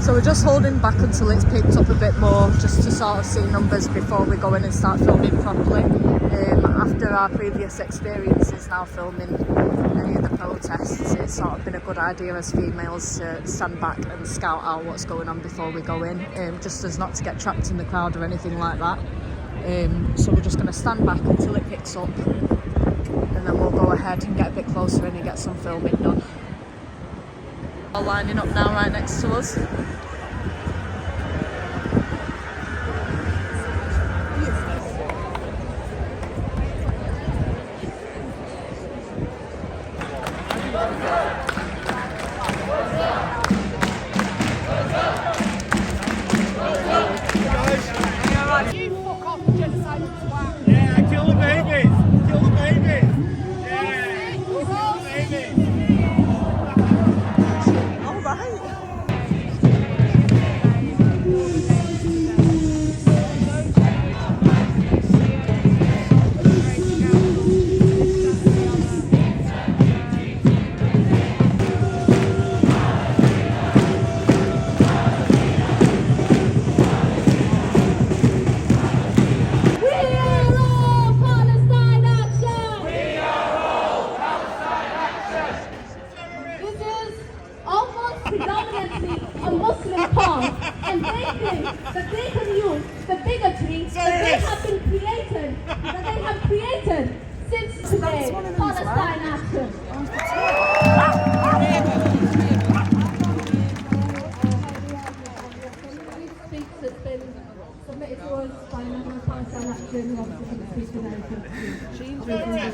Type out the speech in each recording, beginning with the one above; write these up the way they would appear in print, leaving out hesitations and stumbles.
So we're just holding back until it's picked up a bit more, just to sort of see numbers before we go in and start filming properly. After our previous experiences now filming any of the protests, it's sort of been a good idea as females to stand back and scout out what's going on before we go in, just as not to get trapped in the crowd or anything like that. So we're just going to stand back until it picks up, and then we'll go ahead and get a bit closer in and get some filming done. All lining up now right next to us. Yeah, kill the babies! Kill the babies! Yeah! Kill the babies! All right. Predominantly a Muslim cause, and they think that they can use the bigotry that they have created since today, Palestine Action. Speech that's been submitted to us by a member of Palestine Action, who obviously couldn't speak today.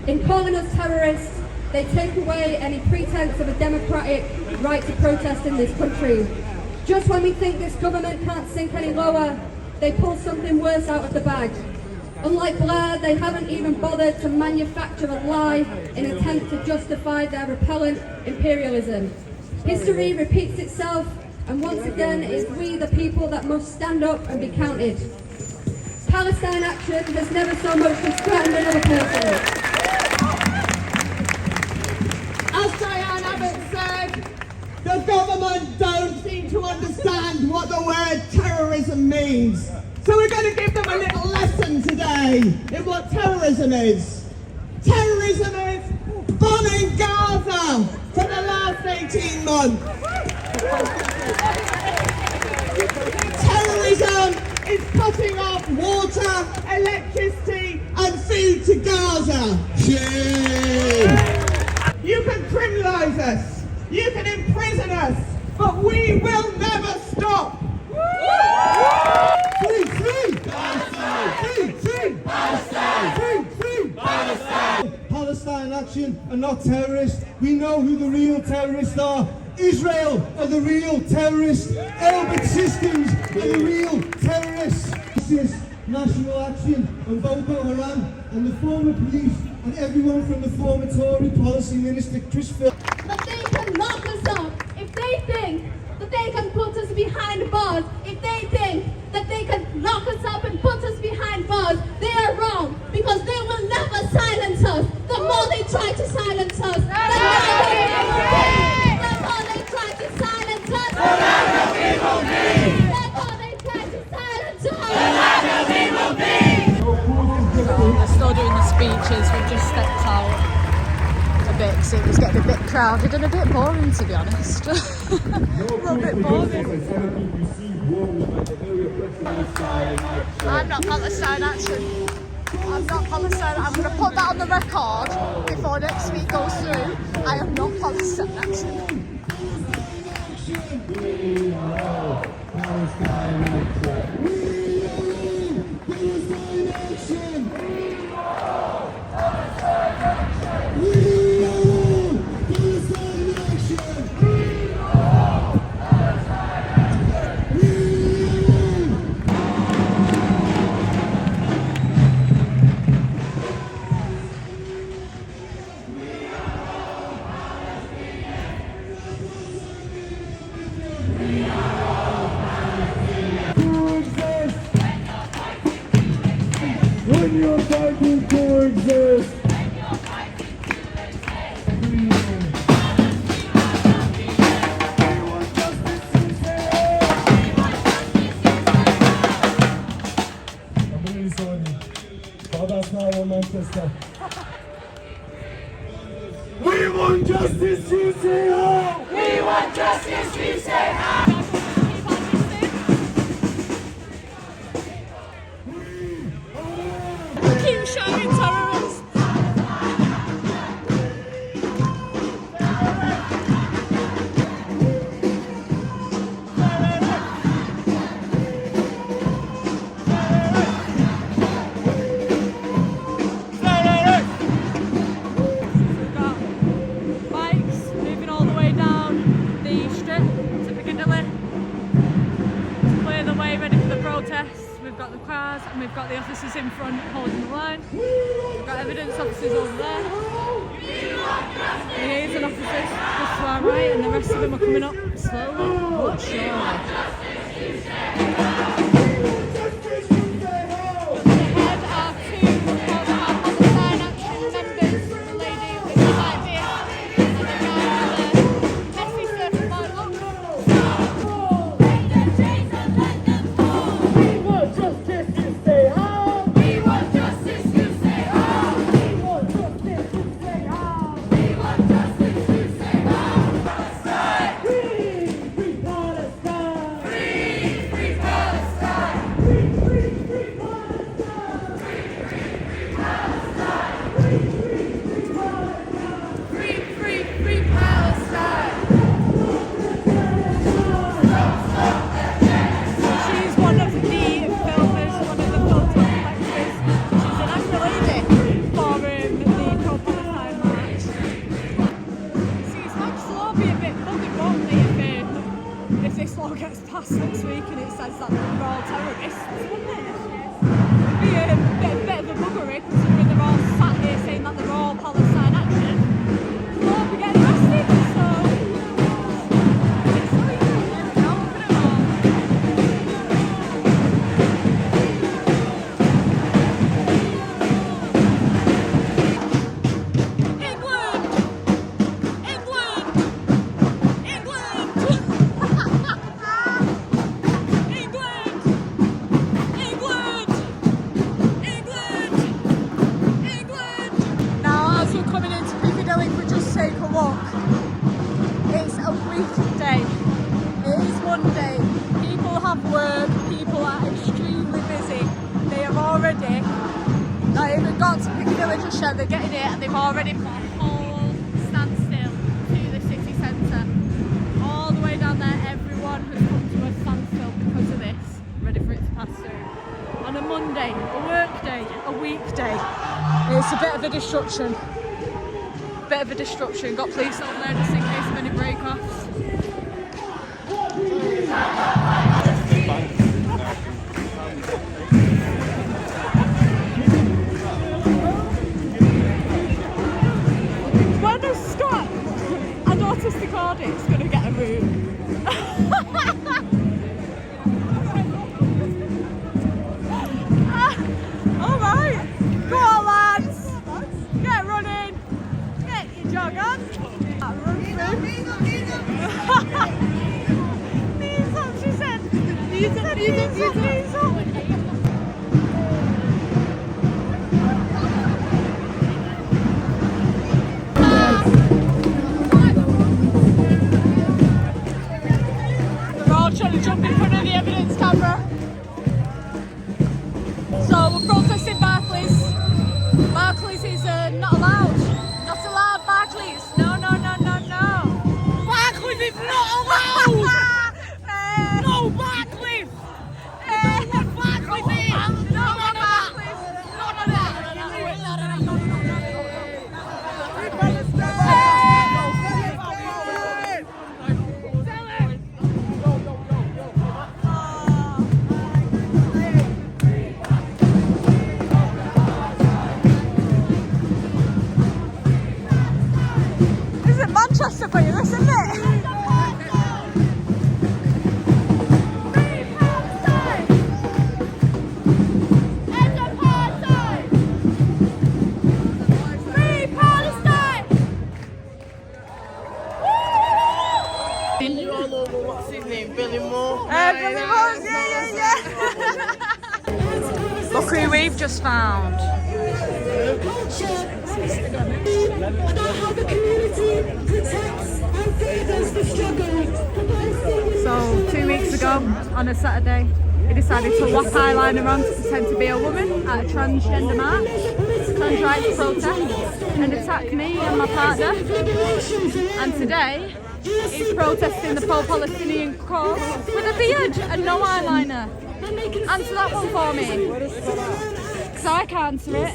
In calling us terrorists, they take away any pretense of a democratic right to protest in this country. Just when we think this government can't sink any lower, they pull something worse out of the bag. Unlike Blair, they haven't even bothered to manufacture a lie in an attempt to justify their repellent imperialism. History repeats itself, and once again it is we the people that must stand up and be counted. Palestine Action has never so much as threatened another person. As Diane Abbott said, the government don't seem to understand what the word terrorism means. So we're going to give them a little lesson today in what terrorism is. Terrorism is bombing Gaza for the last 18 months. Terrorism is cutting off water, electricity and food to Gaza. Shame! You can criminalise us, you can imprison us, but we will never stop! Free, free! Palestine! Free, free! Palestine! Free, free! Palestine! Palestine Action are not terrorists. We know who the real terrorists are. Israel are the real terrorists. Elbit Systems are the real terrorists. This is National Action on Boko Haram and the former police and everyone from the former Tory policy minister Chris Phil. But they can lock us up if they think that they can put us behind bars. If they think that they can lock us up and put us behind bars, they are wrong, because they will never silence us. The more they try to silence us, the more they try to silence us, the louder we will be. The more they try to silence us, the louder we will be. They're still doing the speeches. We've just stepped out a bit because it was getting a bit crowded and a bit boring, to be honest. A little bit boring. I'm not Palestine Action. I'm not Palestine. I'm going to put that on the record before next week goes through. I am not Palestine Action. We are Palestine Action. Keep shouting terrorists. We've got bikes moving all the way down the strip to Piccadilly to clear the way ready for the protests. We've got the cars and we've got the officers in front holding the line. We've got evidence officers over there. Liaison officers just to our right, and the rest of them are coming up slowly but surely. Ahead are two Palestine Action members, a lady with a light beard and a guy with a messy surfboard look. She's one of the filmers, one of the photo collectors. She's an Afro lady for the pro-Palestine march. See, it's like law be a bit buggered, won't they, if this law gets passed next week and it says that they're all terrorists, wouldn't it? It'd be a bit of a buggery considering they're all sat here saying that they're all Palestine Action. They'll all be getting arrested, so... It's a weekday. It is Monday. People have work. People are extremely busy. They have already not even got to Piccadilly just yet. They're getting it and they've already put a whole standstill to the city centre. All the way down there, everyone has come to a standstill because of this, ready for it to pass through. On a Monday, a work day, a weekday. It's a bit of a disruption. Got police over there just in case of any break-offs. When has Scott, an autistic artist, going to get a room? Alright, go on lads, get running. Jog on. Knees up, she said. Knees up. They're all trying to jump in front of the evidence camera. So we're protesting Barclays. Barclays is not allowed. Not allowed, Barclays. No. Barclays is not allowed. No, Barclays. Barclays is. No, Barclays. None of that. Manchester for you, this, isn't it? What's his name? Billy Moore? Billy Moore, yeah. Look who we've just found. About how the community protects and favours the struggle. ago, on a Saturday, he decided to whap eyeliner on to pretend to be a woman at a transgender march, trans rights protest, and attack me and my partner. And today, he's protesting the pro-Palestinian cause with a beard and no eyeliner. Answer that one for me, because I can't answer it.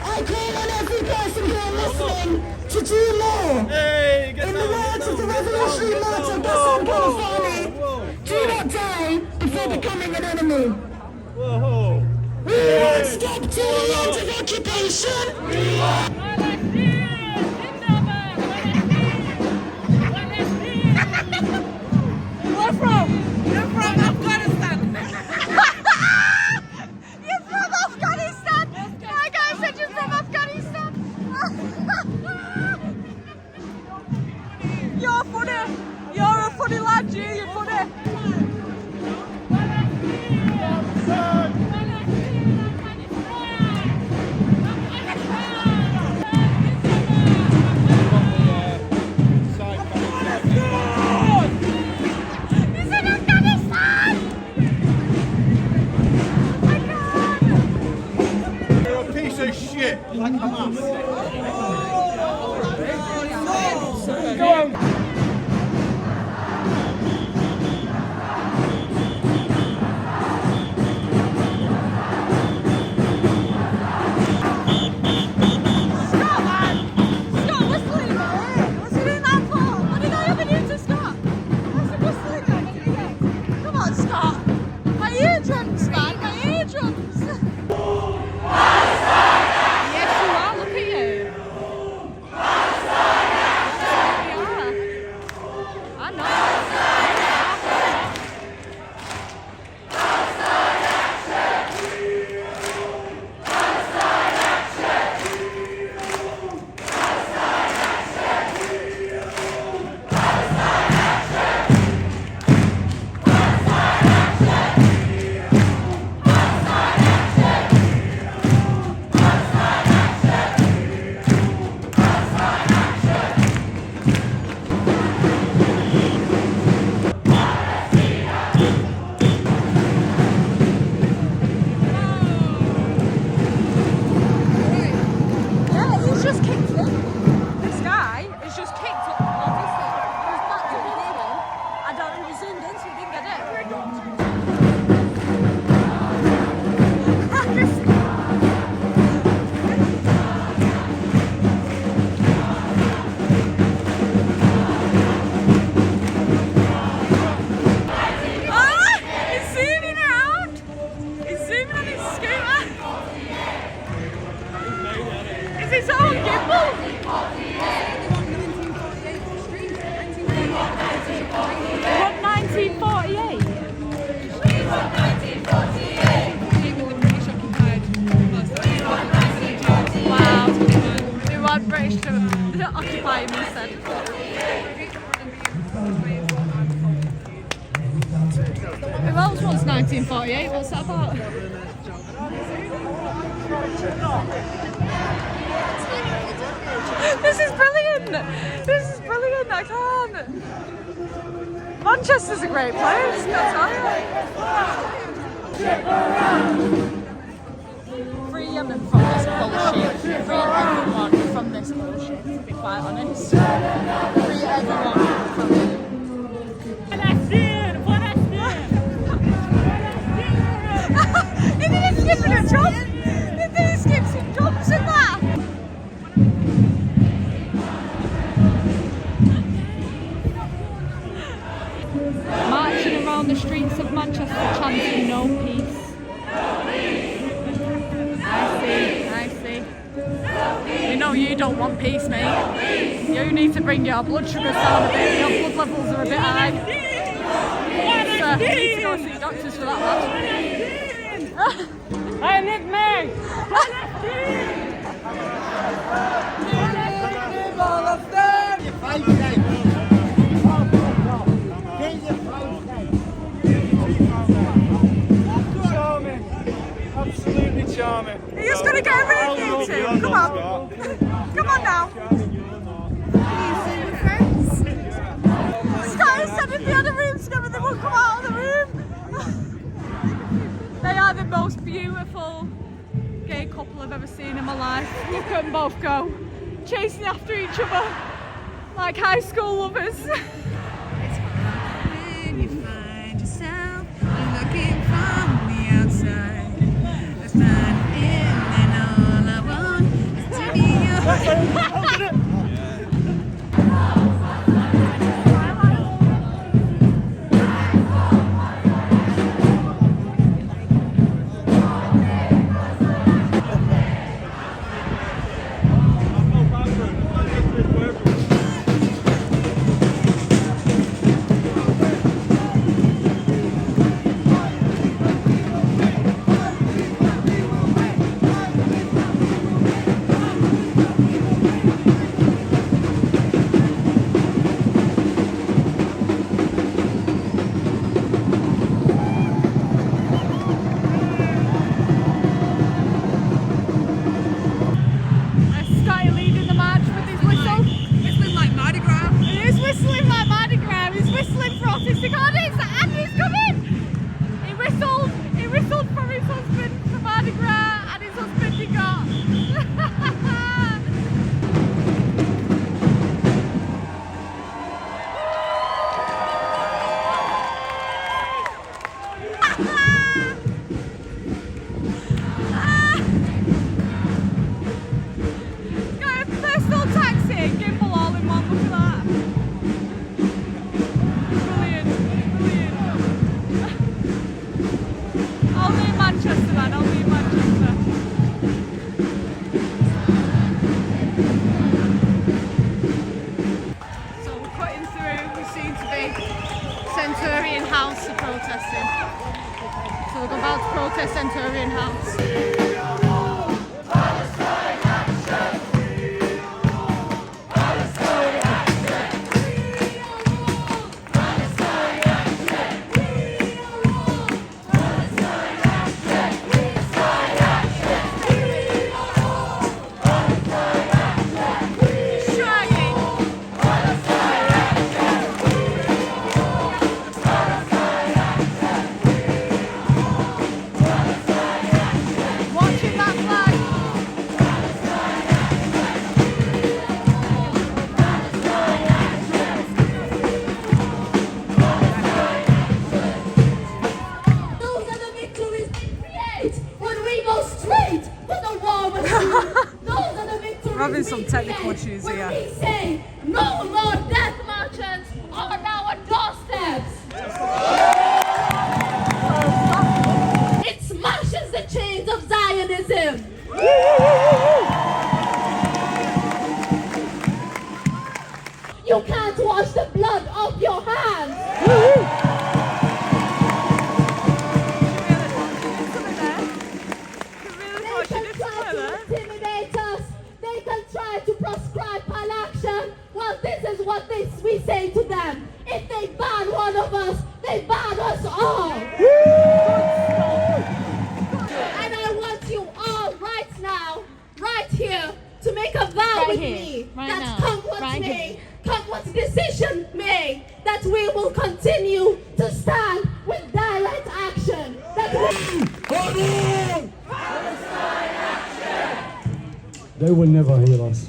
I call on every person who are listening to do more. In the words of the revolutionary martyr Bassam Ghazali, do not die before becoming an enemy. We won't stop till the end of occupation. Where from? You're from Afghanistan. You're from Afghanistan? My guy said you're from Afghanistan. You're funny. You're a funny lad, you're funny. He's in Afghanistan! I can't! You're a piece of shit, like Hamas. Go on. His own gimbal! What, 1948? Wow. They want British to occupy him instead. Who else wants 1948? What's that about? This is brilliant! This is brilliant, I can't! Manchester's a great place, I'll tell you. Free Yemen from this bullshit. Free everyone from this bullshit, to be quite honest. Free everyone from it. He didn't skip it a job! He didn't skip some jobs in that! Marching around the streets of Manchester chanting no peace. I see. You know you don't want peace, mate. You need to bring your blood sugars down a bit. Your blood levels are a bit high. You need to go see doctors for that, lad. I need me! Fight people come out of the room. They are the most beautiful gay couple I've ever seen in my life. Look at them both go, chasing after each other like high school lovers. It's when you find yourself looking from the outside. I find in and all I want is to be your Centurion House are protesting. So we're about to protest Centurion House. We're having some technical issues here. We say no more death marches on our doorsteps. It smashes the chains of Zionism. You can't wash the blood off your hands. To proscribe action. Well, this is what we say to them. If they ban one of us, they ban us all. And I want you all right now, right here, to make a vow with me that come what may, come what decision may, that we will continue to stand with direct action. That They will never hear us.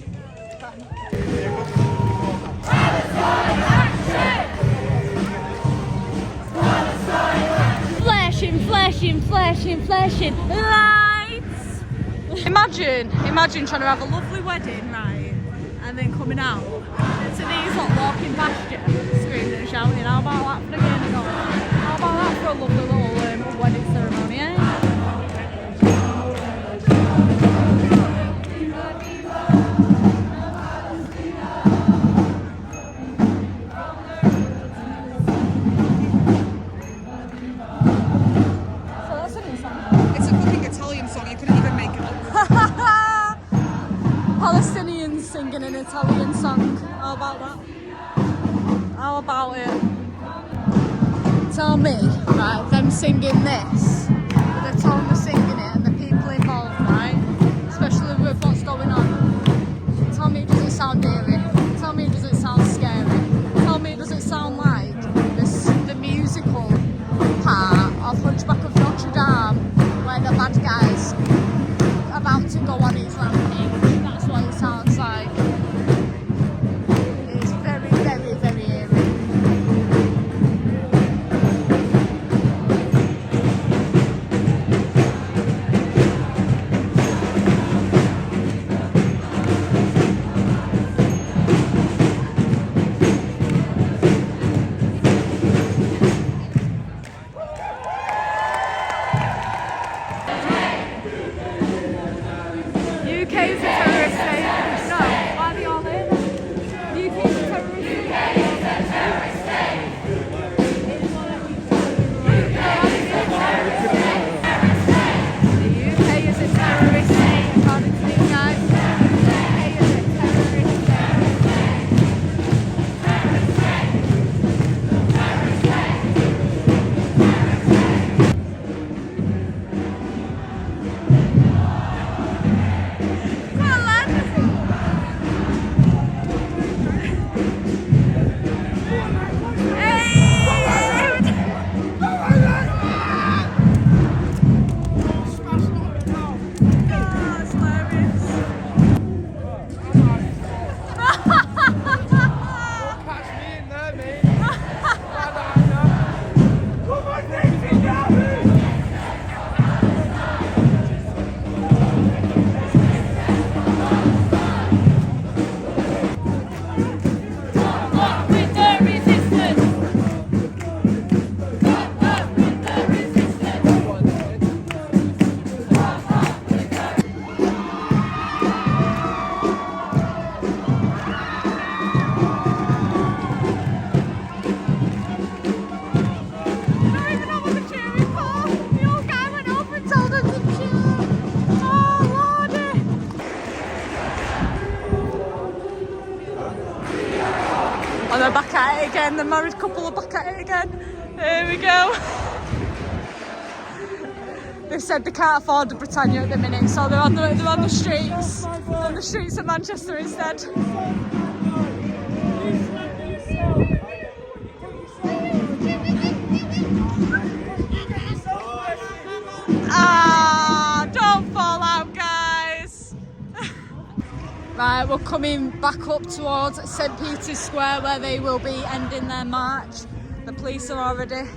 Flashing lights. Imagine trying to have a lovely wedding, right, and then coming out to these lot walking past you, screaming and shouting. How about that for the game? How about that for a lovely little wedding ceremony, eh? Palestinians singing an Italian song. How about that? How about it? Tell me, right, them singing this, the tone they're singing it, and the people involved, right, especially with what's going on. Tell me, does it sound eerie? Tell me, does it sound scary? Tell me, does it sound like the musical And they're back at it again, the married couple are back at it again. Here we go. They said they can't afford the Britannia at the minute, so they're on the streets. They're on the streets of Manchester instead. Ah, don't fall out, guys. Right, we're coming back up towards St Peter's Square where they will be ending their march. The police are already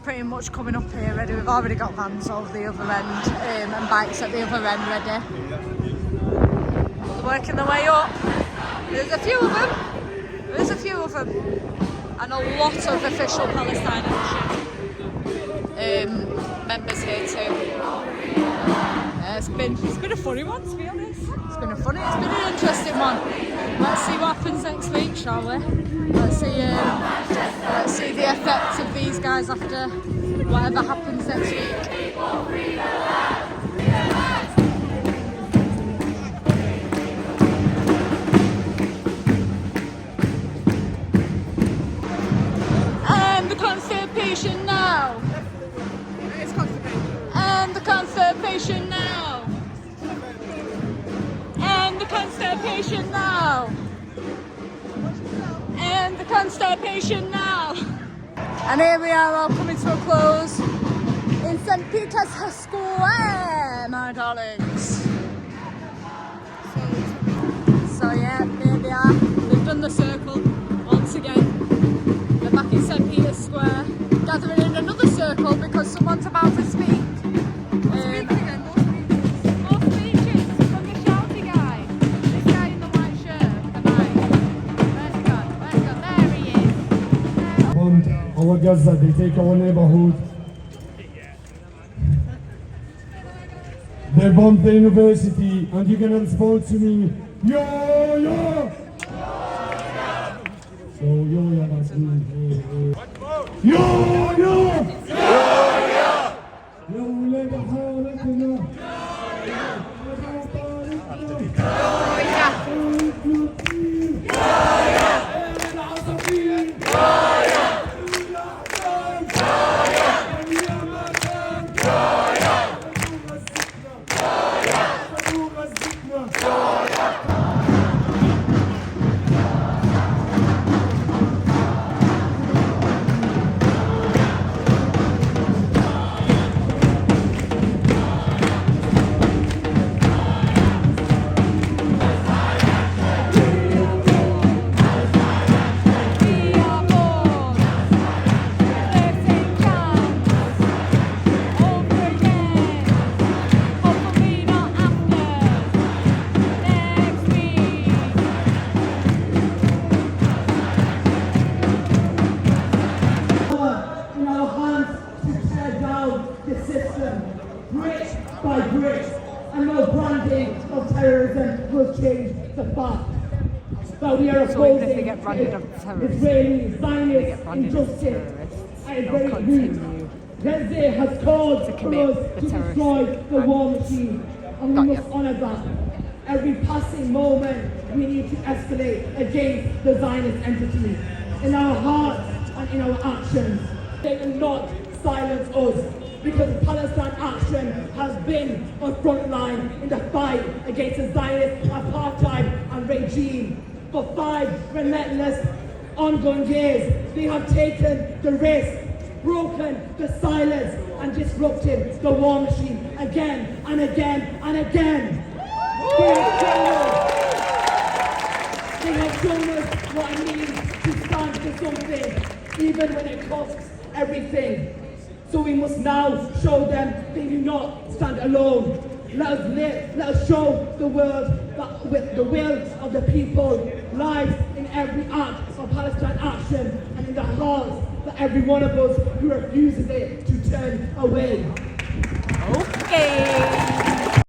pretty much coming up here ready. We've already got vans over the other end and bikes at the other end ready. They're working their way up. There's a few of them. And a lot of official Palestine Action members here too. It's been a funny one, to be honest. It's been an interesting one. Let's see what happens next week, shall we? Let's see the effect of these guys after whatever happens next week. And the constipation now. And the constipation now. And the constipation now. And the constipation now. And here we are all coming to a close in St Peter's Square, my darlings. So yeah, here they are. They've done the circle once again. They're back in St Peter's Square, gathering in another circle because someone's about to speak. More speeches from the shouty guy. This guy in the white shirt with the mic. Where's he gone? There he is. Bombed our Gaza, they take our neighborhood. They bombed the university, and you can respond to me, yo, yo! So, yo, yeah, that's me. Yo, yo! Yo, let the hell let me know. But we are opposing Israeli Zionist injustice and very rude. Gaza has called for us to destroy the war machine, and we must honour that. Every passing moment we need to escalate against the Zionist entity. In our hearts and in our actions, they will not silence us, because Palestine Action has been on front line in the fight against the Zionist apartheid and regime. For 5 relentless, ongoing years, they have taken the risk, broken the silence, and disrupted the war machine again and again and again. They have shown us what it means to stand for something, even when it costs everything. So we must now show them they do not stand alone. Let us show the world that with the will of the people lies in every act of Palestine Action, and in the hearts of every one of us who refuses it to turn away. Okay.